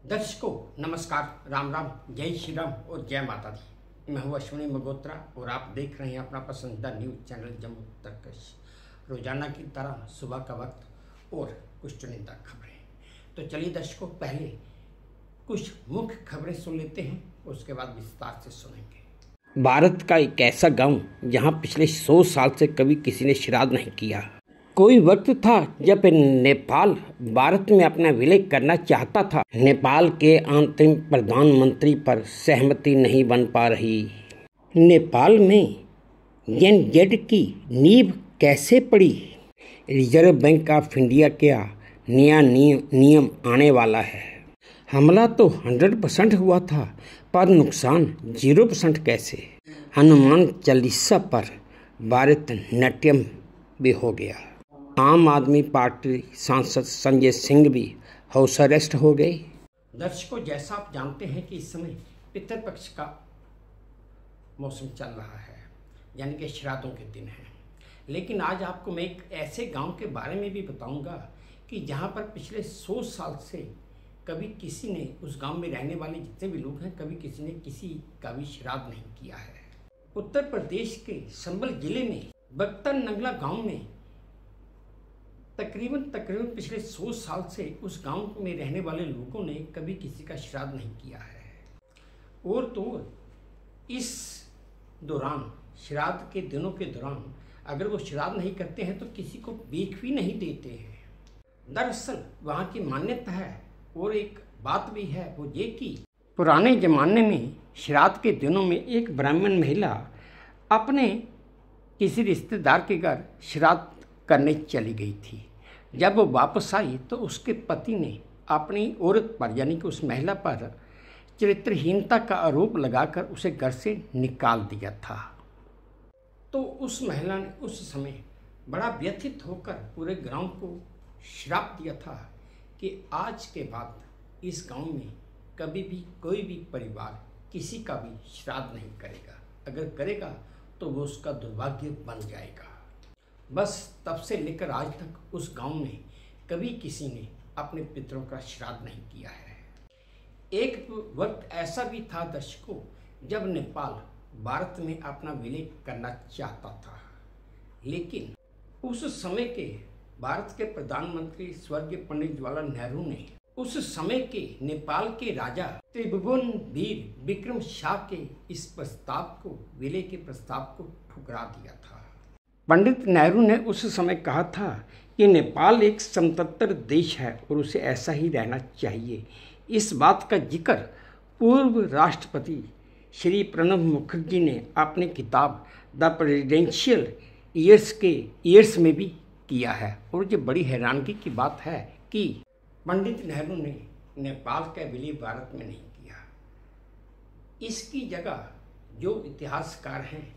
दर्शकों नमस्कार, राम राम, जय श्री राम और जय माता दी। मैं हूँ अश्विनी मगोत्रा और आप देख रहे हैं अपना पसंदीदा न्यूज़ चैनल जम्मू तर्कश। रोजाना की तरह सुबह का वक्त और कुछ चुनिंदा खबरें। तो चलिए दर्शकों, पहले कुछ मुख्य खबरें सुन लेते हैं, उसके बाद विस्तार से सुनेंगे। भारत का एक ऐसा गाँव जहाँ पिछले 100 साल से कभी किसी ने श्राद्ध नहीं किया। कोई वक्त था जब नेपाल भारत में अपना विलय करना चाहता था। नेपाल के अंतरिम प्रधानमंत्री पर सहमति नहीं बन पा रही। नेपाल में जेनजेड की नींव कैसे पड़ी? रिजर्व बैंक ऑफ इंडिया का नया नियम आने वाला है। हमला तो 100% हुआ था, पर नुकसान 0% कैसे? हनुमान चालीसा पर भारतनाट्यम भी हो गया। आम आदमी पार्टी सांसद संजय सिंह भी हाउस अरेस्ट हो गए। दर्शकों, जैसा आप जानते हैं कि इस समय पितृपक्ष का मौसम चल रहा है, यानी कि श्राद्धों के दिन हैं। लेकिन आज आपको मैं एक ऐसे गांव के बारे में भी बताऊंगा कि जहां पर पिछले 100 साल से कभी किसी ने, उस गांव में रहने वाले जितने भी लोग हैं, कभी किसी ने किसी का भी श्राद्ध नहीं किया है। उत्तर प्रदेश के संबल जिले में बख्तर नंगला गाँव में तकरीबन पिछले 100 साल से उस गांव में रहने वाले लोगों ने कभी किसी का श्राद्ध नहीं किया है। और तो इस दौरान, श्राद्ध के दिनों के दौरान, अगर वो श्राद्ध नहीं करते हैं तो किसी को भीख भी नहीं देते हैं। दरअसल वहाँ की मान्यता है और एक बात भी है, वो ये कि पुराने जमाने में श्राद्ध के दिनों में एक ब्राह्मण महिला अपने किसी रिश्तेदार के घर श्राद्ध करने चली गई थी। जब वो वापस आई तो उसके पति ने अपनी औरत पर, यानी कि उस महिला पर, चरित्रहीनता का आरोप लगाकर उसे घर से निकाल दिया था। तो उस महिला ने उस समय बड़ा व्यथित होकर पूरे गांव को श्राप दिया था कि आज के बाद इस गांव में कभी भी कोई भी परिवार किसी का भी श्राद्ध नहीं करेगा। अगर करेगा तो वो उसका दुर्भाग्य बन जाएगा। बस तब से लेकर आज तक उस गांव में कभी किसी ने अपने पितरों का श्राद्ध नहीं किया है। एक वक्त ऐसा भी था दर्शकों, जब नेपाल भारत में अपना विलय करना चाहता था। लेकिन उस समय के भारत के प्रधानमंत्री स्वर्गीय पंडित जवाहरलाल नेहरू ने उस समय के नेपाल के राजा त्रिभुवन वीर विक्रम शाह के इस प्रस्ताव को, विलय के प्रस्ताव को ठुकरा दिया था। पंडित नेहरू ने उस समय कहा था कि नेपाल एक स्वतंत्र देश है और उसे ऐसा ही रहना चाहिए। इस बात का जिक्र पूर्व राष्ट्रपति श्री प्रणब मुखर्जी ने अपनी किताब द प्रेसिडेंशियल ईयर्स में भी किया है। और ये बड़ी हैरानगी की बात है कि पंडित नेहरू ने नेपाल का विलय भारत में नहीं किया। इसकी जगह जो इतिहासकार हैं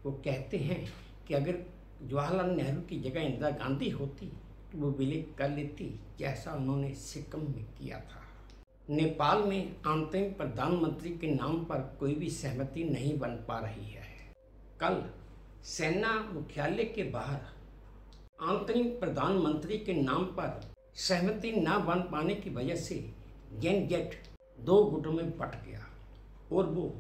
वो कहते हैं कि अगर जवाहरलाल नेहरू की जगह इंदिरा गांधी होती तो वो विलय कर लेती, जैसा उन्होंने सिक्किम में किया था। नेपाल में अंतरिम प्रधानमंत्री के नाम पर कोई भी सहमति नहीं बन पा रही है। कल सेना मुख्यालय के बाहर अंतरिम प्रधानमंत्री के नाम पर सहमति न बन पाने की वजह से जेनजेड 2 गुटों में बंट गया और वो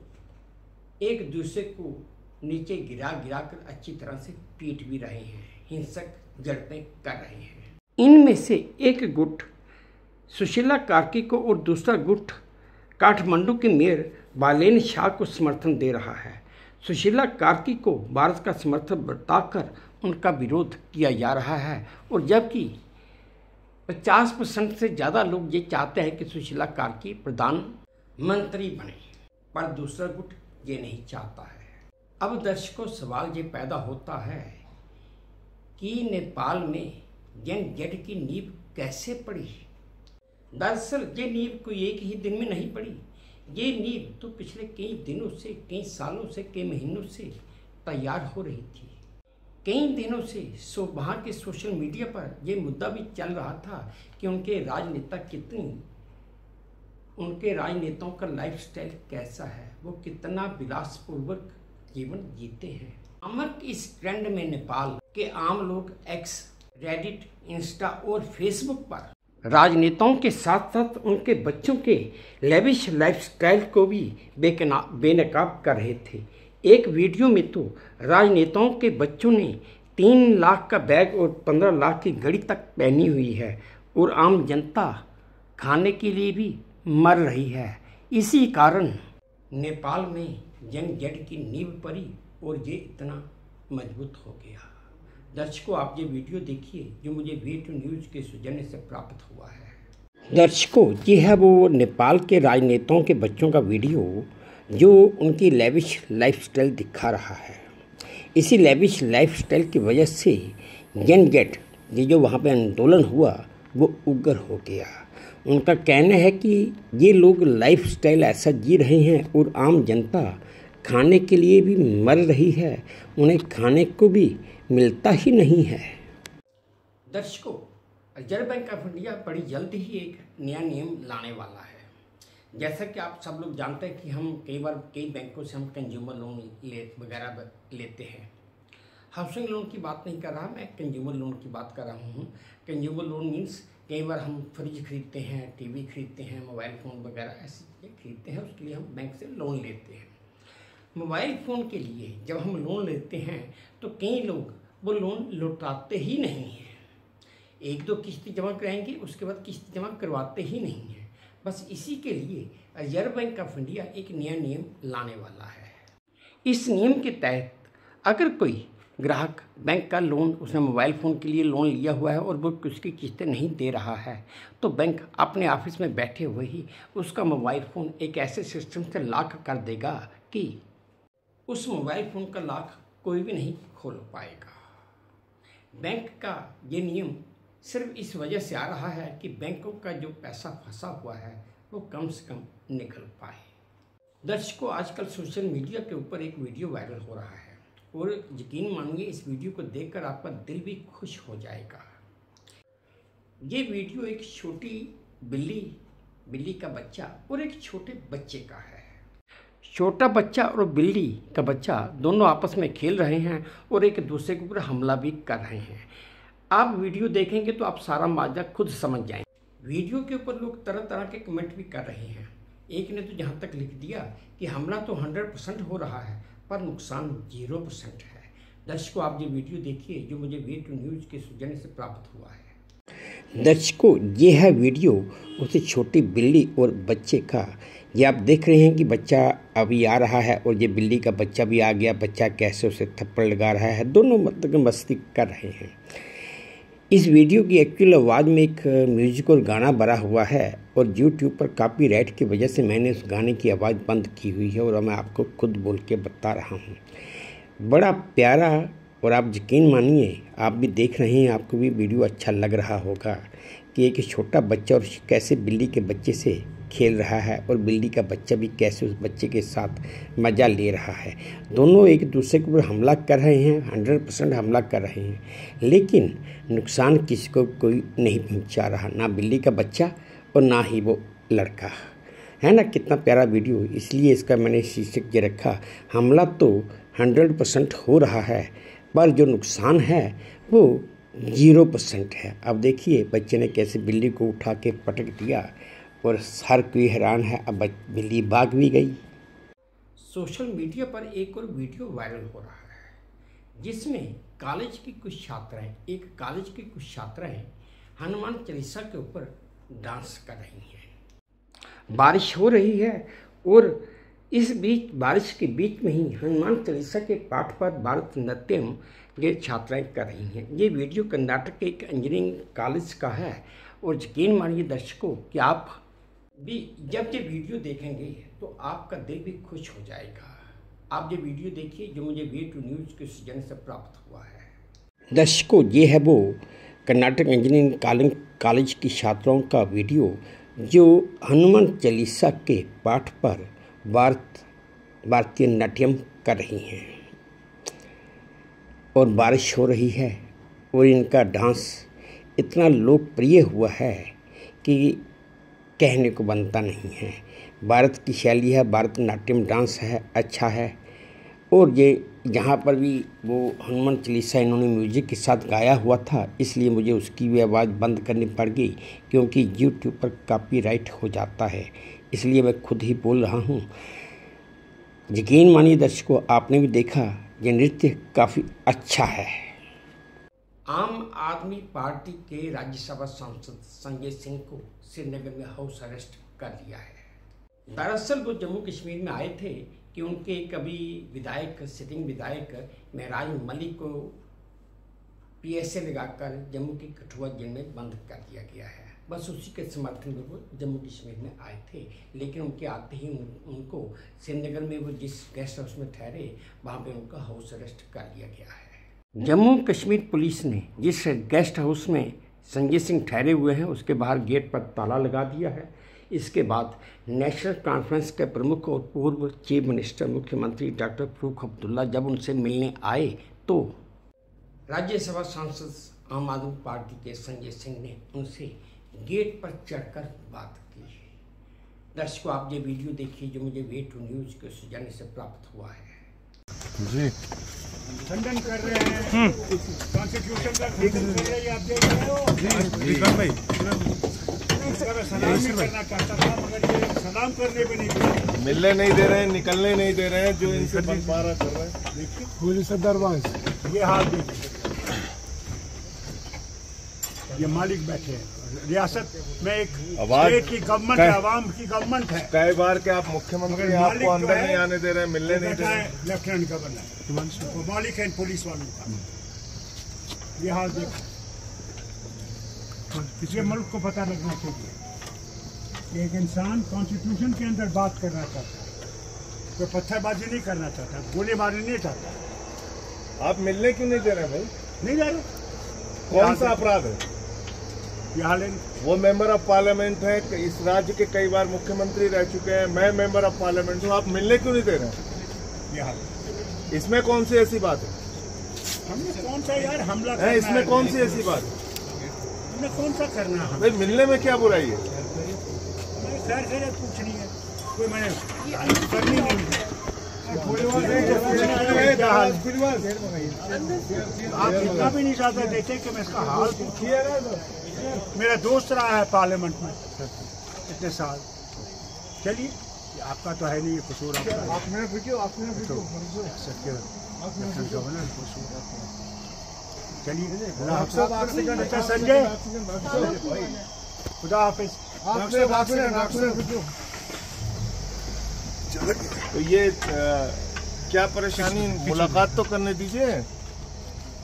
एक दूसरे को नीचे गिरा कर अच्छी तरह से पीट भी रहे हैं, हिंसक झड़पें कर रहे हैं। इनमें से एक गुट सुशीला कार्की को और दूसरा गुट काठमांडू के मेयर बालेन शाह को समर्थन दे रहा है। सुशीला कार्की को भारत का समर्थन बताकर उनका विरोध किया जा रहा है, और जबकि 50% से ज़्यादा लोग ये चाहते हैं कि सुशीला कार्की प्रधानमंत्री बने, पर दूसरा गुट ये नहीं चाहता है। अब दर्शकों, सवाल ये पैदा होता है कि नेपाल में जेनजेड की नींव कैसे पड़ी? दरअसल ये नींव कोई एक ही दिन में नहीं पड़ी। ये नींव तो पिछले कई दिनों से, कई सालों से, कई महीनों से तैयार हो रही थी। कई दिनों से वहाँ के सोशल मीडिया पर यह मुद्दा भी चल रहा था कि उनके राजनेताओं का लाइफस्टाइल कैसा है, वो कितना विलासपूर्वक जीवन जीते हैं। अमर इस ट्रेंड में नेपाल के आम लोग एक्स, रेडिट, इंस्टा और फेसबुक पर राजनेताओं के साथ साथ उनके बच्चों के लेविश लाइफस्टाइल को भी बेनकाब कर रहे थे। एक वीडियो में तो राजनेताओं के बच्चों ने 3 लाख का बैग और 15 लाख की घड़ी तक पहनी हुई है और आम जनता खाने के लिए भी मर रही है। इसी कारण नेपाल में जनगणना की नींव पड़ी और ये इतना मजबूत हो गया। दर्शकों, आप ये वीडियो देखिए जो मुझे V2 न्यूज़ के सौजन्य से प्राप्त हुआ है। दर्शकों, ये है वो नेपाल के राजनेताओं के बच्चों का वीडियो जो उनकी लेविश लाइफस्टाइल दिखा रहा है। इसी लेविश लाइफस्टाइल की वजह से जनगणना ये जो वहाँ पे आंदोलन हुआ वो उग्र हो गया। उनका कहना है कि ये लोग लाइफस्टाइल ऐसा जी रहे हैं और आम जनता खाने के लिए भी मर रही है, उन्हें खाने को भी मिलता ही नहीं है। दर्शकों, रिजर्व बैंक ऑफ इंडिया बड़ी जल्द ही एक नया नियम लाने वाला है। जैसा कि आप सब लोग जानते हैं कि हम कई बैंकों से हम कंज्यूमर लोन वगैरह लेते हैं। हाउसिंग लोन की बात नहीं कर रहा, मैं कंज्यूमर लोन की बात कर रहा हूँ। कंज्यूमर लोन मीन्स कई बार हम फ्रिज खरीदते हैं, टीवी खरीदते हैं, मोबाइल फ़ोन वगैरह ऐसी चीज़ें खरीदते हैं, उसके लिए हम बैंक से लोन लेते हैं। मोबाइल फ़ोन के लिए जब हम लोन लेते हैं तो कई लोग वो लोन लौटाते ही नहीं हैं। 1-2 किस्त जमा कराएंगे, उसके बाद किस्त जमा करवाते ही नहीं हैं। बस इसी के लिए रिजर्व बैंक ऑफ इंडिया एक नया नियम लाने वाला है। इस नियम के तहत अगर कोई ग्राहक बैंक का लोन, उसने मोबाइल फ़ोन के लिए लोन लिया हुआ है और वो उसकी किस्तें नहीं दे रहा है, तो बैंक अपने ऑफिस में बैठे हुए ही उसका मोबाइल फ़ोन एक ऐसे सिस्टम से लॉक कर देगा कि उस मोबाइल फ़ोन का लॉक कोई भी नहीं खोल पाएगा। बैंक का ये नियम सिर्फ इस वजह से आ रहा है कि बैंकों का जो पैसा फंसा हुआ है वो कम से कम निकल पाए। दर्शकों, आजकल सोशल मीडिया के ऊपर एक वीडियो वायरल हो रहा है और यकीन मानिए इस वीडियो को देखकर आपका दिल भी खुश हो जाएगा। ये वीडियो एक छोटी बिल्ली का बच्चा और एक छोटे बच्चे का है। छोटा बच्चा और बिल्ली का बच्चा दोनों आपस में खेल रहे हैं और एक दूसरे के ऊपर हमला भी कर रहे हैं। आप वीडियो देखेंगे तो आप सारा माजरा खुद समझ जाएंगे। वीडियो के ऊपर लोग तरह तरह के कमेंट भी कर रहे हैं। एक ने तो यहाँ तक लिख दिया कि हमला तो 100% हो रहा है पर नुकसान 0% है। दर्शकों, आप ये वीडियो देखिए जो मुझे V2 न्यूज़ के सौजन्य से प्राप्त हुआ है। दर्शकों, ये है वीडियो उस छोटी बिल्ली और बच्चे का। ये आप देख रहे हैं कि बच्चा अभी आ रहा है और ये बिल्ली का बच्चा भी आ गया। बच्चा कैसे उसे थप्पड़ लगा रहा है, दोनों मतलब मस्ती कर रहे हैं। इस वीडियो की एक्चुअल आवाज़ में एक म्यूजिक और गाना भरा हुआ है और यूट्यूब पर कॉपीराइट की वजह से मैंने उस गाने की आवाज़ बंद की हुई है और मैं आपको खुद बोल के बता रहा हूँ। बड़ा प्यारा, और आप यकीन मानिए आप भी देख रहे हैं, आपको भी वीडियो अच्छा लग रहा होगा कि एक छोटा बच्चा और कैसे बिल्ली के बच्चे से खेल रहा है और बिल्ली का बच्चा भी कैसे उस बच्चे के साथ मज़ा ले रहा है। दोनों एक दूसरे के ऊपर हमला कर रहे हैं, 100% हमला कर रहे हैं, लेकिन नुकसान किसी को कोई नहीं पहुंचा रहा, ना बिल्ली का बच्चा और ना ही वो लड़का। है ना कितना प्यारा वीडियो, इसलिए इसका मैंने शीर्षक ये रखा, हमला तो 100% हो रहा है पर जो नुकसान है वो 0% है। अब देखिए बच्चे ने कैसे बिल्ली को उठा के पटक दिया और हर कोई हैरान है। अब बिल्ली भाग भी गई। सोशल मीडिया पर एक और वीडियो वायरल हो रहा है जिसमें कॉलेज की कुछ छात्राएं हनुमान चालीसा के ऊपर डांस कर रही हैं। बारिश हो रही है और इस बीच बारिश के बीच में ही हनुमान चालीसा के पाठ पर भरतनाट्यम ये छात्राएं कर रही हैं। ये वीडियो कर्नाटक के एक इंजीनियरिंग कॉलेज का है और यकीन मानिए दर्शकों कि आप भी जब ये वीडियो देखेंगे तो आपका दिल भी खुश हो जाएगा। आप ये वीडियो देखिए जो मुझे V2 न्यूज़ के सौजन्य से प्राप्त हुआ है। दर्शकों, ये है वो कर्नाटक इंजीनियरिंग कॉलेज की छात्राओं का वीडियो जो हनुमान चालीसा के पाठ पर भारतीय नाट्यम कर रही हैं और बारिश हो रही है और इनका डांस इतना लोकप्रिय हुआ है कि कहने को बनता नहीं है। भारत की शैली है, भरतनाट्यम डांस है, अच्छा है और ये जहाँ पर भी वो हनुमान चालीसा इन्होंने म्यूजिक के साथ गाया हुआ था, इसलिए मुझे उसकी भी आवाज़ बंद करनी पड़ गई, क्योंकि यूट्यूब पर कॉपीराइट हो जाता है। इसलिए मैं खुद ही बोल रहा हूँ। यकीन मानिए दर्शकों, आपने भी देखा ये नृत्य काफ़ी अच्छा है। आम आदमी पार्टी के राज्यसभा सांसद संजय सिंह को श्रीनगर में हाउस अरेस्ट कर लिया है। दरअसल वो जम्मू कश्मीर में आए थे कि उनके कभी सिटिंग विधायक महराज मलिक को PSA लगाकर जम्मू की कठुआ जेल में बंद कर दिया गया है। बस उसी के समर्थन में वो जम्मू कश्मीर में आए थे, लेकिन उनके आते ही उनको श्रीनगर में वो जिस गेस्ट हाउस में ठहरे, वहाँ पे उनका हाउस अरेस्ट कर लिया गया है। जम्मू कश्मीर पुलिस ने जिस गेस्ट हाउस में संजय सिंह ठहरे हुए हैं, उसके बाहर गेट पर ताला लगा दिया है। इसके बाद नेशनल कॉन्फ्रेंस के प्रमुख और पूर्व चीफ मिनिस्टर मुख्यमंत्री डॉक्टर फारूक अब्दुल्ला जब उनसे मिलने आए, तो राज्यसभा सांसद आम आदमी पार्टी के संजय सिंह ने उनसे गेट पर चढ़कर बात की। दर्शकों, आप ये वीडियो देखिए जो मुझे वे2 न्यूज़ के सौजन्य से प्राप्त हुआ है। जी खंडन कर रहे हैं कॉन्स्टिट्यूशन का खंडन कर रहे हैं, आप देख रहे हो। जी भाई सलाम नहीं करना चाहता था, मगर ये सलाम करने पे नहीं दे, मिलने नहीं दे रहे हैं, निकलने नहीं दे रहे हैं, जो इनसे बंटवारा कर रहे हैं। देखिए पुलिस दरबार ये हाल देखिए, ये मालिक बैठे हैं। रियासत में एक स्टेट की गवर्नमेंट है, आवाम की गवर्नमेंट है। कई बार के आप मुख्यमंत्री आपको अंदर नहीं आने दे रहे हैं, मिलने नहीं दे रहे हैं। लेफ्टिनेंट गवर्नर वो मालिक है पुलिस वालों का। ये हाल देखो, पिछले मुल्क को पता लगना चाहिए कि एक इंसान कॉन्स्टिट्यूशन के अंदर बात करना चाहता है, कोई पत्थरबाजी नहीं करना चाहता, गोलीबारी नहीं चाहता। आप मिलने क्यों नहीं दे रहे हैं भाई? नहीं जा रहे। कौन सा अपराध है? वो मेंबर ऑफ पार्लियामेंट है, इस राज्य के कई बार मुख्यमंत्री रह चुके हैं, मैं मेंबर ऑफ पार्लियामेंट हूँ, आप मिलने क्यों नहीं दे रहे हैं? इसमें कौन सी ऐसी बात है? हमने कौन सा यार हमला है, इसमें कौन सी ऐसी बात है? हमने कौन सा करना है? भाई मिलने में क्या बुराई है? खैर खैर पूछनी है, कोई मैंने करनी नहीं है। आप इतना भी नहीं चाहते देखे कि मैं इसका हाल पूछूं। मेरा दोस्त रहा है पार्लियामेंट में इतने साल। चलिए, आपका तो है नहीं ये कसूर, चलिए। अच्छा संजय, खुदा हाफिज। तो ये क्या परेशानी, मुलाकात तो करने दीजिए।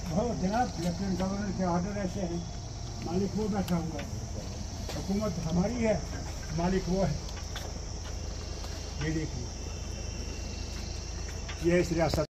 जनाब, लेफ्टिनेंट गवर्नर के ऑर्डर ऐसे हैं, मालिक वो बैठा हुआ है, हुकूमत हमारी है, मालिक वो है। ये देखिए, ये इस रियासत